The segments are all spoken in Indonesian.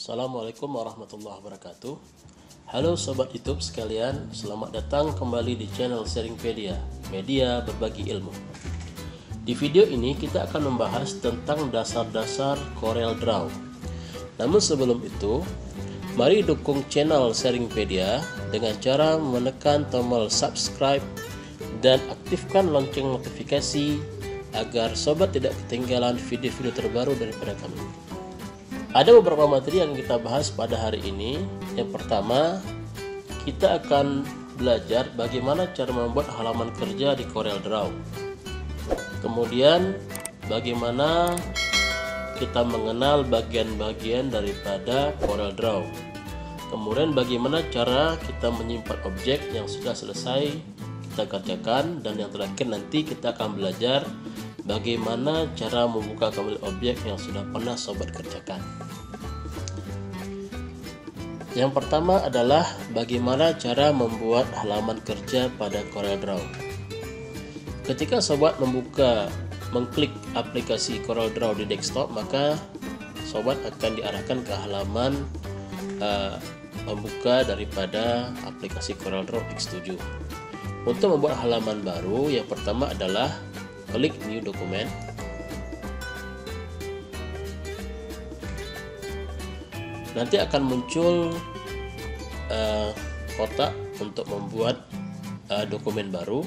Assalamualaikum warahmatullahi wabarakatuh. Halo sobat YouTube sekalian, selamat datang kembali di channel Sharingpedia, media berbagi ilmu. Di video ini kita akan membahas tentang dasar-dasar CorelDRAW. Namun sebelum itu, mari dukung channel Sharingpedia dengan cara menekan tombol subscribe dan aktifkan lonceng notifikasi agar sobat tidak ketinggalan video-video terbaru daripada kami. Ada beberapa materi yang kita bahas pada hari ini. Yang pertama, kita akan belajar bagaimana cara membuat halaman kerja di CorelDRAW. Kemudian, bagaimana kita mengenal bagian-bagian daripada CorelDRAW. Kemudian, bagaimana cara kita menyimpan objek yang sudah selesai kita kerjakan. Dan yang terakhir nanti kita akan belajar bagaimana cara membuka kembali objek yang sudah pernah sobat kerjakan. Yang pertama adalah bagaimana cara membuat halaman kerja pada CorelDRAW. Ketika sobat mengklik aplikasi CorelDRAW di desktop, maka sobat akan diarahkan ke halaman membuka daripada aplikasi CorelDRAW X7. Untuk membuat halaman baru, yang pertama adalah klik New Document. Nanti akan muncul kotak untuk membuat dokumen baru.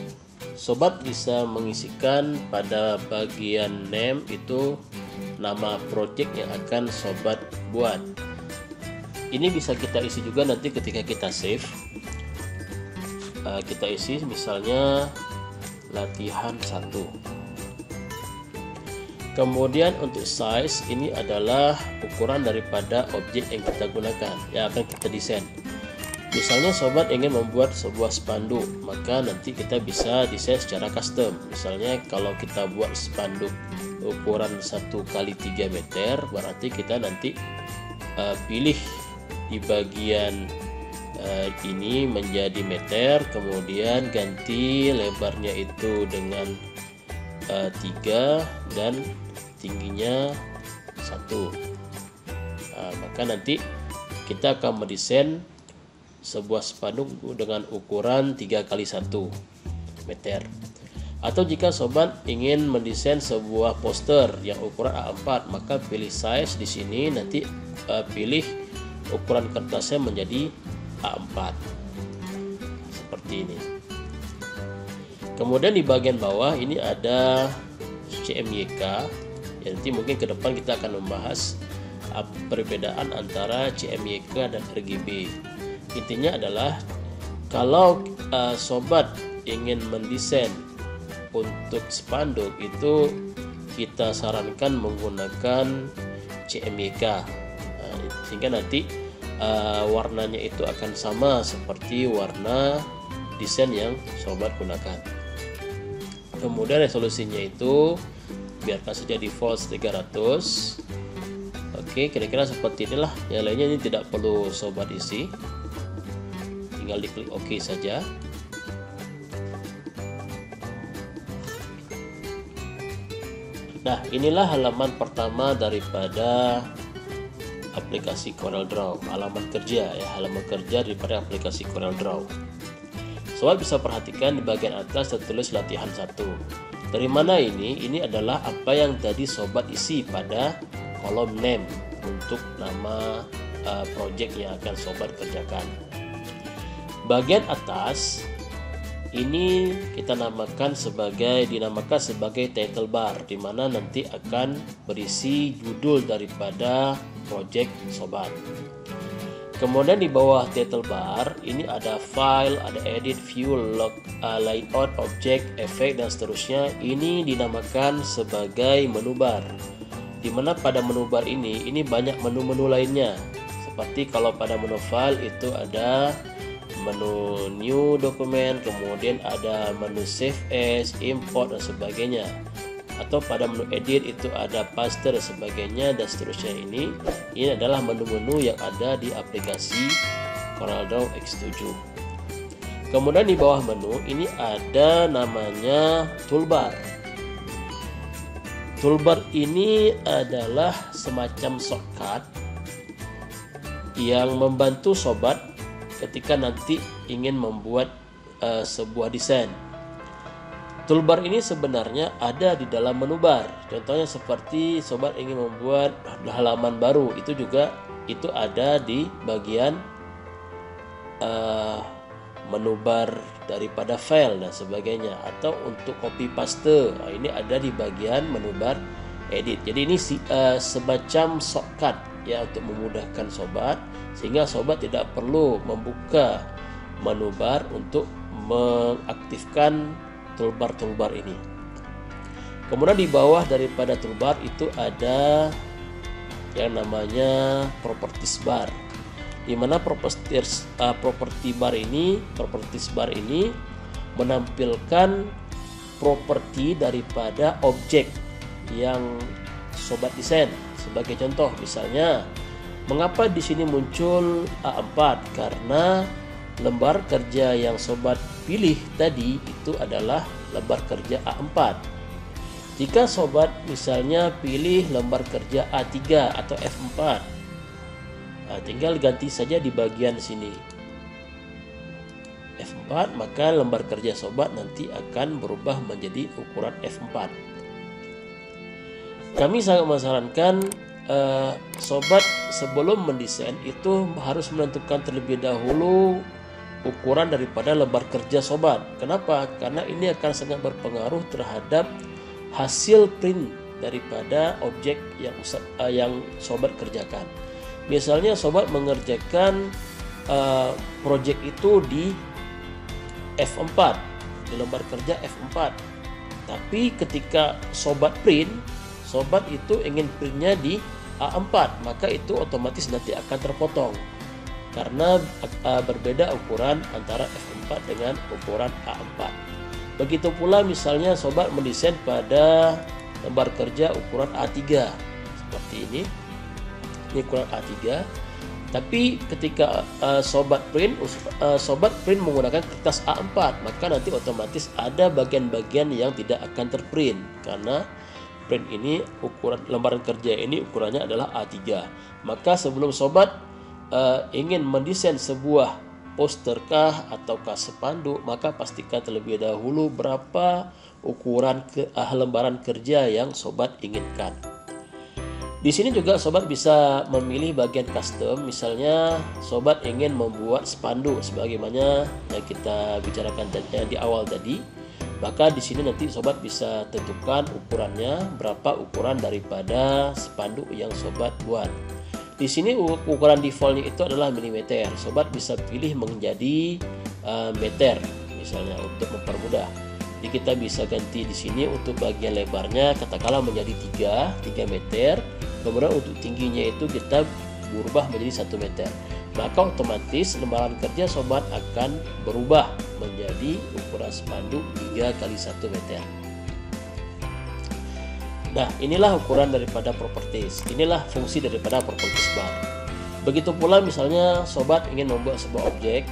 Sobat bisa mengisikan pada bagian name itu nama project yang akan sobat buat. Ini bisa kita isi juga nanti ketika kita save. Kita isi misalnya latihan 1. Kemudian untuk size, ini adalah ukuran daripada objek yang kita gunakan, yang akan kita desain. Misalnya sobat ingin membuat sebuah spanduk, maka nanti kita bisa desain secara custom. Misalnya kalau kita buat spanduk ukuran 1x3 meter, berarti kita nanti pilih di bagian ini menjadi meter, kemudian ganti lebarnya itu dengan 3 dan tingginya 1. Maka nanti kita akan mendesain sebuah spanduk dengan ukuran 3x1 meter. Atau jika sobat ingin mendesain sebuah poster yang ukuran A4, maka pilih size di sini, nanti pilih ukuran kertasnya menjadi A4 seperti ini. Kemudian di bagian bawah ini ada CMYK. Nanti mungkin ke depan kita akan membahas perbedaan antara CMYK dan RGB. Intinya adalah kalau sobat ingin mendesain untuk spanduk itu kita sarankan menggunakan CMYK, sehingga nanti warnanya itu akan sama seperti warna desain yang sobat gunakan. Kemudian resolusinya itu biarkan saja default 300. Oke, kira-kira seperti inilah. Yang lainnya ini tidak perlu sobat isi, tinggal diklik OK saja. Nah, inilah halaman pertama daripada aplikasi CorelDRAW, halaman kerja ya, halaman kerja daripada aplikasi CorelDRAW. Sobat bisa perhatikan di bagian atas tertulis latihan 1. Dari mana ini? Ini adalah apa yang tadi sobat isi pada kolom name untuk nama project yang akan sobat kerjakan. Bagian atas ini kita dinamakan sebagai title bar, di mana nanti akan berisi judul daripada project sobat. Kemudian di bawah title bar ini ada file, ada edit, view, log, layout, object, efek dan seterusnya. Ini dinamakan sebagai menu bar. Dimana pada menu bar ini banyak menu-menu lainnya. Seperti kalau pada menu file itu ada menu new document, kemudian ada menu save as, import dan sebagainya. Atau pada menu edit itu ada paste dan sebagainya dan seterusnya. Ini adalah menu-menu yang ada di aplikasi CorelDRAW X7. Kemudian di bawah menu ini ada namanya toolbar. Toolbar ini adalah semacam shortcut yang membantu sobat ketika nanti ingin membuat sebuah desain. Toolbar ini sebenarnya ada di dalam menu bar. Contohnya seperti sobat ingin membuat halaman baru, itu juga itu ada di bagian menu bar daripada file dan sebagainya, atau untuk copy paste, ini ada di bagian menu bar edit. Jadi ini semacam shortcut ya untuk memudahkan sobat, sehingga sobat tidak perlu membuka menu bar untuk mengaktifkan toolbar ini. Kemudian di bawah daripada toolbar itu ada yang namanya properties bar, di mana properties bar ini menampilkan properti daripada objek yang sobat desain. Sebagai contoh, misalnya, mengapa di sini muncul A4? Karena lembar kerja yang sobat pilih tadi itu adalah lembar kerja A4. Jika sobat misalnya pilih lembar kerja A3 atau F4, tinggal ganti saja di bagian sini F4, maka lembar kerja sobat nanti akan berubah menjadi ukuran F4. Kami sangat menyarankan sobat sebelum mendesain itu harus menentukan terlebih dahulu ukuran daripada lembar kerja sobat. Kenapa? Karena ini akan sangat berpengaruh terhadap hasil print daripada objek yang sobat kerjakan. Misalnya sobat mengerjakan project itu di F4, di lembar kerja F4, tapi ketika sobat print, sobat itu ingin printnya di A4, maka itu otomatis nanti akan terpotong karena berbeda ukuran antara F4 dengan ukuran A4. Begitu pula misalnya sobat mendesain pada lembar kerja ukuran A3 seperti ini ukuran A3, tapi ketika sobat print menggunakan kertas A4, maka nanti otomatis ada bagian-bagian yang tidak akan terprint karena print ini ukuran lembaran kerja ini ukurannya adalah A3. Maka sebelum sobat ingin mendesain sebuah poster kah ataukah spanduk, maka pastikan terlebih dahulu berapa ukuran lembaran kerja yang sobat inginkan. Di sini juga sobat bisa memilih bagian custom. Misalnya sobat ingin membuat spanduk sebagaimana yang kita bicarakan di awal tadi, maka di sini nanti sobat bisa tentukan ukurannya, berapa ukuran daripada spanduk yang sobat buat. Di sini ukuran defaultnya itu adalah milimeter. Sobat bisa pilih menjadi meter misalnya untuk mempermudah. Jadi kita bisa ganti di sini untuk bagian lebarnya katakanlah menjadi 3 meter. Kemudian untuk tingginya itu kita berubah menjadi 1 meter. Maka otomatis lembaran kerja sobat akan berubah menjadi ukuran spanduk 3 kali 1 meter. Nah, inilah ukuran daripada properties. Inilah fungsi daripada properties bar. Begitu pula misalnya sobat ingin membuat sebuah objek,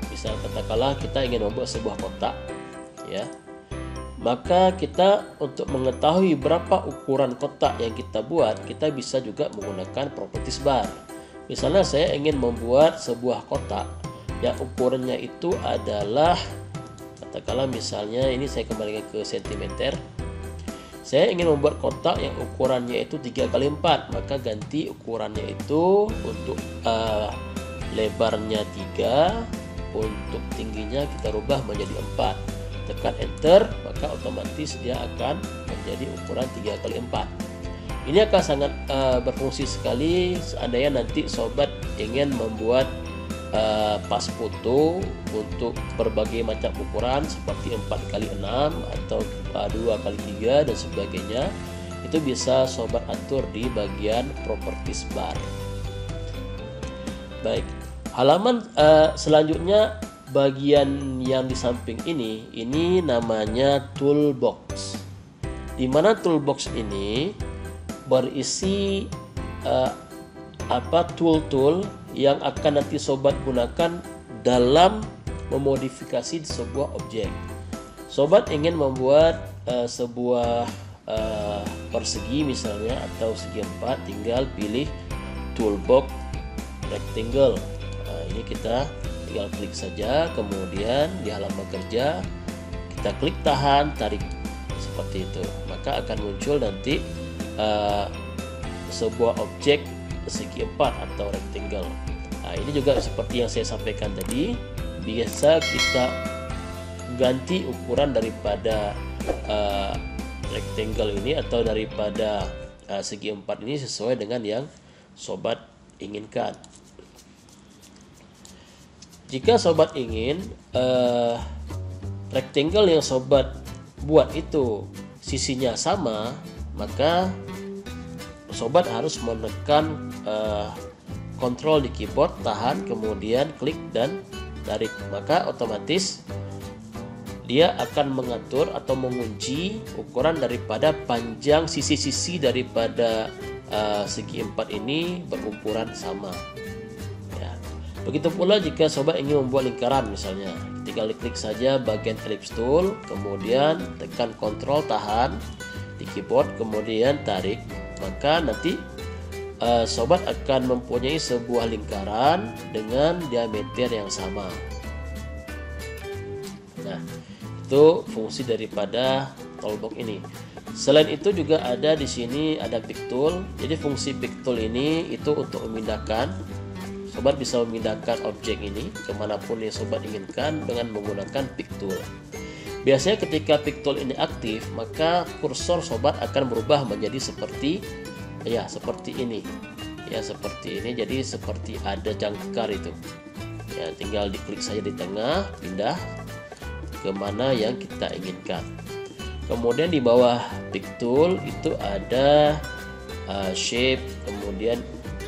misal katakanlah kita ingin membuat sebuah kotak, ya. Maka kita untuk mengetahui berapa ukuran kotak yang kita buat, kita bisa juga menggunakan properties bar. Misalnya saya ingin membuat sebuah kotak yang ukurannya itu adalah katakanlah misalnya ini saya kembalikan ke sentimeter. Saya ingin membuat kotak yang ukurannya itu 3 kali 4, maka ganti ukurannya itu untuk lebarnya 3, untuk tingginya kita rubah menjadi 4. Tekan enter, maka otomatis dia akan menjadi ukuran 3 kali 4. Ini akan sangat berfungsi sekali seandainya nanti sobat ingin membuat pas foto untuk berbagai macam ukuran seperti 4x6 atau 2x3 dan sebagainya. Itu bisa sobat atur di bagian properties bar. Baik, halaman selanjutnya bagian yang di samping ini namanya toolbox. Di mana toolbox ini berisi tool-tool yang akan nanti sobat gunakan dalam memodifikasi sebuah objek. Sobat ingin membuat sebuah persegi misalnya atau segi 4, tinggal pilih toolbox rectangle. Ini kita tinggal klik saja, kemudian di halaman kerja kita klik tahan, tarik seperti itu, maka akan muncul nanti sebuah objek segi 4 atau rectangle. Ini juga seperti yang saya sampaikan tadi, biasa kita ganti ukuran daripada rectangle ini atau daripada segi 4 ini sesuai dengan yang sobat inginkan. Jika sobat ingin rectangle yang sobat buat itu sisinya sama, maka sobat harus menekan kontrol di keyboard, tahan, kemudian klik dan tarik, maka otomatis dia akan mengatur atau mengunci ukuran daripada panjang sisi-sisi daripada segi 4 ini berukuran sama. Begitu pula jika sobat ingin membuat lingkaran, misalnya tinggal klik saja bagian ellipse tool, kemudian tekan kontrol tahan di keyboard, kemudian tarik, maka nanti sobat akan mempunyai sebuah lingkaran dengan diameter yang sama. Nah, itu fungsi daripada toolbox ini. Selain itu juga ada di sini ada pick tool. Jadi fungsi pick tool ini itu untuk memindahkan. Sobat bisa memindahkan objek ini kemanapun yang sobat inginkan dengan menggunakan pick tool. Biasanya ketika pick tool ini aktif, maka kursor sobat akan berubah menjadi seperti ini. Seperti ini. Jadi seperti ada jangkar itu. Tinggal diklik saja di tengah, pindah kemana yang kita inginkan. Kemudian di bawah pick tool itu ada shape, kemudian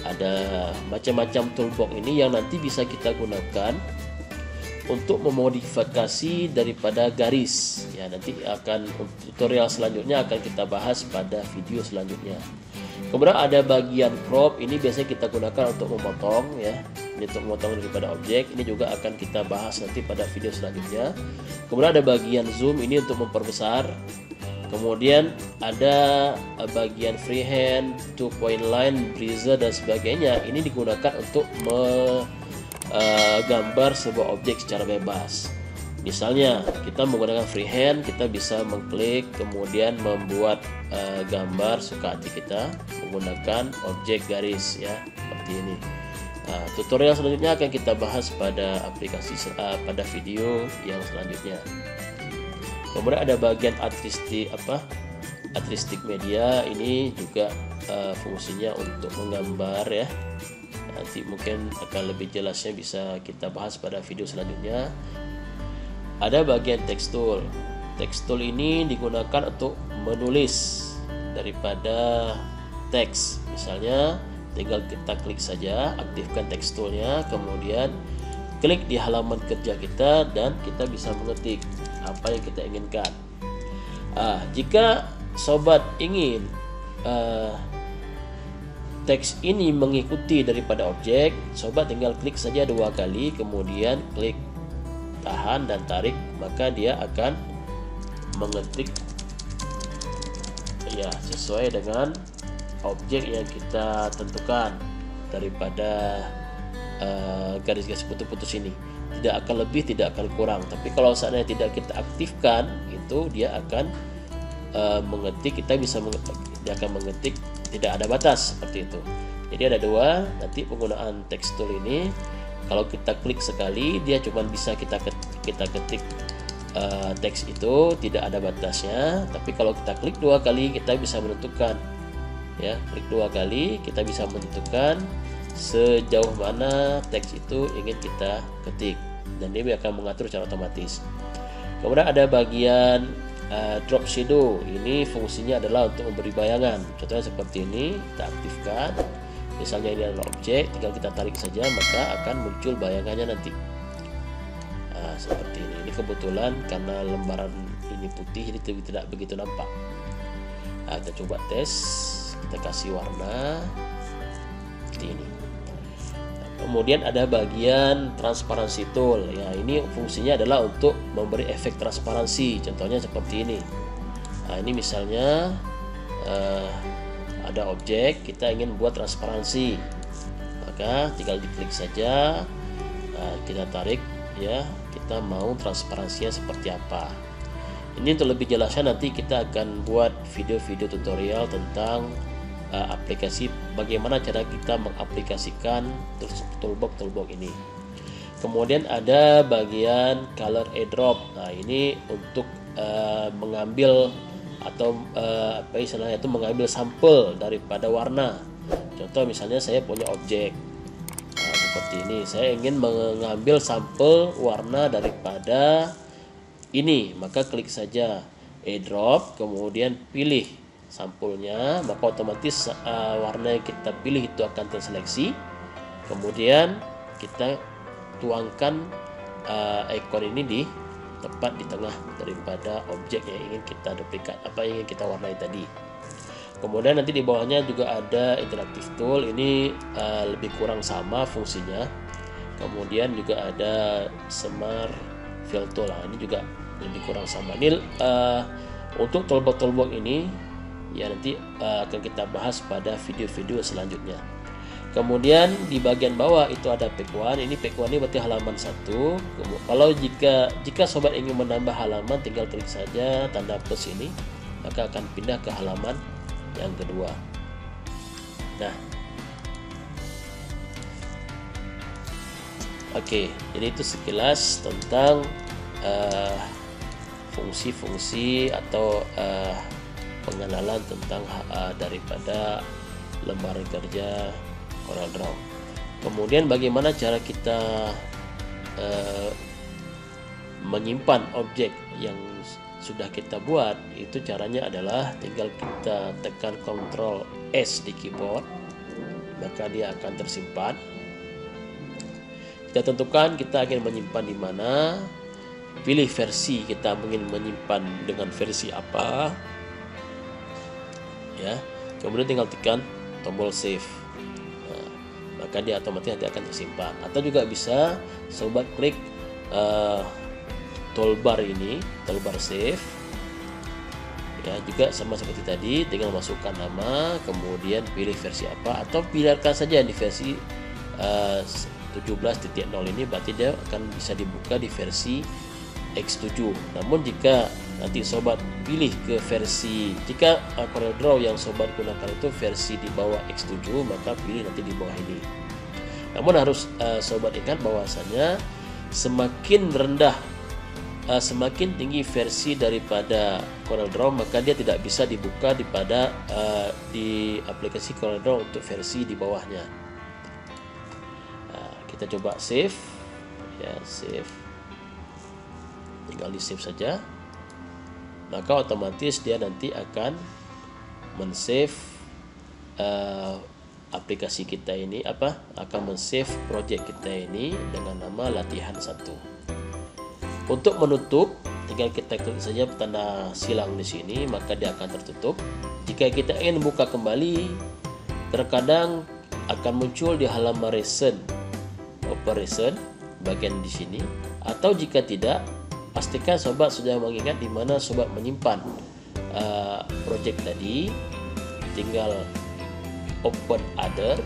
ada macam-macam toolbox ini yang nanti bisa kita gunakan untuk memodifikasi daripada garis. Nanti akan tutorial selanjutnya akan kita bahas pada video selanjutnya. Kemudian ada bagian crop, ini biasanya kita gunakan untuk memotong ini untuk memotong daripada objek. Ini juga akan kita bahas nanti pada video selanjutnya. Kemudian ada bagian zoom, ini untuk memperbesar. Kemudian ada bagian freehand, 2 point line, breezer dan sebagainya. Ini digunakan untuk menggambar sebuah objek secara bebas. Misalnya kita menggunakan freehand, kita bisa mengklik kemudian membuat gambar suka hati kita menggunakan objek garis seperti ini. Tutorial selanjutnya akan kita bahas pada aplikasi pada video yang selanjutnya. Kemudian ada bagian artistik media, ini juga fungsinya untuk menggambar Nanti mungkin akan lebih jelasnya bisa kita bahas pada video selanjutnya. Ada bagian text tool. Text tool ini digunakan untuk menulis daripada teks. Misalnya tinggal kita klik saja, aktifkan text toolnya, kemudian klik di halaman kerja kita dan kita bisa mengetik apa yang kita inginkan. Jika sobat ingin teks ini mengikuti daripada objek, sobat tinggal klik saja 2 kali, kemudian klik tahan dan tarik, maka dia akan mengetik sesuai dengan objek yang kita tentukan daripada garis-garis putus-putus ini. Tidak akan lebih, tidak akan kurang. Tapi kalau seandainya tidak kita aktifkan, itu dia akan mengetik. Dia akan mengetik tidak ada batas seperti itu. Jadi ada 2. Nanti penggunaan text tool ini, kalau kita klik sekali, dia cuma bisa kita ketik teks itu tidak ada batasnya. Tapi kalau kita klik 2 kali, kita bisa menentukan. Klik 2 kali, kita bisa menentukan sejauh mana teks itu ingin kita ketik, dan dia akan mengatur secara otomatis. Kemudian ada bagian drop shadow. Ini fungsinya adalah untuk memberi bayangan. Contohnya seperti ini, kita aktifkan. Misalnya ini adalah objek, tinggal kita tarik saja, maka akan muncul bayangannya nanti. Seperti ini. Ini kebetulan karena lembaran ini putih, jadi tidak begitu nampak. Kita coba tes, kita kasih warna seperti ini. Kemudian ada bagian transparansi tool. Ini fungsinya adalah untuk memberi efek transparansi. Contohnya seperti ini. Ini misalnya ada objek, kita ingin buat transparansi. maka tinggal diklik saja. Kita tarik ya, kita mau transparansinya seperti apa. Ini untuk lebih jelasnya nanti kita akan buat video-video tutorial tentang aplikasi, bagaimana cara kita mengaplikasikan toolbox ini. Kemudian ada bagian color airdrop. Nah, ini untuk mengambil atau apa istilahnya itu mengambil sampel daripada warna. Contoh misalnya saya punya objek seperti ini, saya ingin mengambil sampel warna daripada ini, maka klik saja airdrop, kemudian pilih sampulnya, maka otomatis warna yang kita pilih itu akan terseleksi. Kemudian kita tuangkan ikon ini di tepat di tengah daripada objek yang ingin kita duplikat, apa yang ingin kita warnai tadi. Kemudian nanti di bawahnya juga ada interactive tool, ini lebih kurang sama fungsinya. Kemudian juga ada smart fill tool, ini juga lebih kurang sama. Ini untuk toolbox ini ya nanti akan kita bahas pada video-video selanjutnya. Kemudian di bagian bawah itu ada page 1. Ini page 1 ini berarti halaman 1. Kalau jika sobat ingin menambah halaman, tinggal klik saja tanda plus ini, maka akan pindah ke halaman yang kedua. Nah, oke, jadi itu sekilas tentang fungsi-fungsi atau pengenalan tentang daripada lembaran kerja CorelDRAW. Kemudian bagaimana cara kita menyimpan objek yang sudah kita buat, itu caranya adalah tinggal kita tekan Ctrl S di keyboard, maka dia akan tersimpan. Kita tentukan kita ingin menyimpan di mana, pilih versi, kita ingin menyimpan dengan versi apa ya, kemudian tinggal tekan tombol save. Maka dia otomatis nanti akan tersimpan. Atau juga bisa sobat klik toolbar ini, toolbar save ya, juga sama seperti tadi, tinggal masukkan nama, kemudian pilih versi apa, atau biarkan saja di versi 17.0 ini, berarti dia akan bisa dibuka di versi X7. Namun jika nanti sobat pilih ke versi, jika CorelDRAW yang sobat gunakan itu versi di bawah X7, maka pilih nanti di bawah ini. Namun harus sobat ingat bahwasanya semakin rendah, semakin tinggi versi daripada CorelDRAW, maka dia tidak bisa dibuka di aplikasi CorelDRAW untuk versi di bawahnya. Kita coba save ya, save, tinggal di save saja, maka otomatis dia nanti akan men-save aplikasi kita ini, akan men-save project kita ini dengan nama latihan 1. Untuk menutup, tinggal kita klik saja tanda silang di sini, maka dia akan tertutup. Jika kita ingin buka kembali, terkadang akan muncul di halaman recent operation bagian di sini, atau jika tidak, pastikan sobat sudah mengingat di mana sobat menyimpan project tadi. Tinggal open other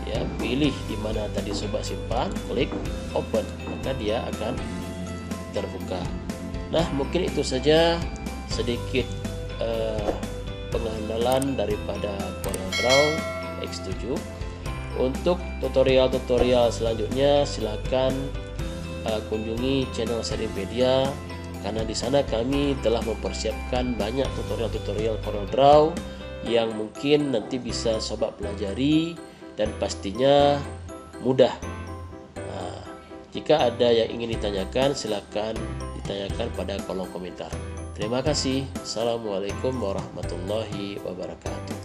ya, pilih di mana tadi sobat simpan, klik open, maka dia akan terbuka. Nah, mungkin itu saja sedikit pengenalan daripada CorelDRAW X7. Untuk tutorial-tutorial selanjutnya silakan kunjungi channel Seripedia, karena di sana kami telah mempersiapkan banyak tutorial-tutorial CorelDRAW yang mungkin nanti bisa sobat pelajari dan pastinya mudah. Nah, jika ada yang ingin ditanyakan, silakan ditanyakan pada kolom komentar. Terima kasih. Assalamualaikum warahmatullahi wabarakatuh.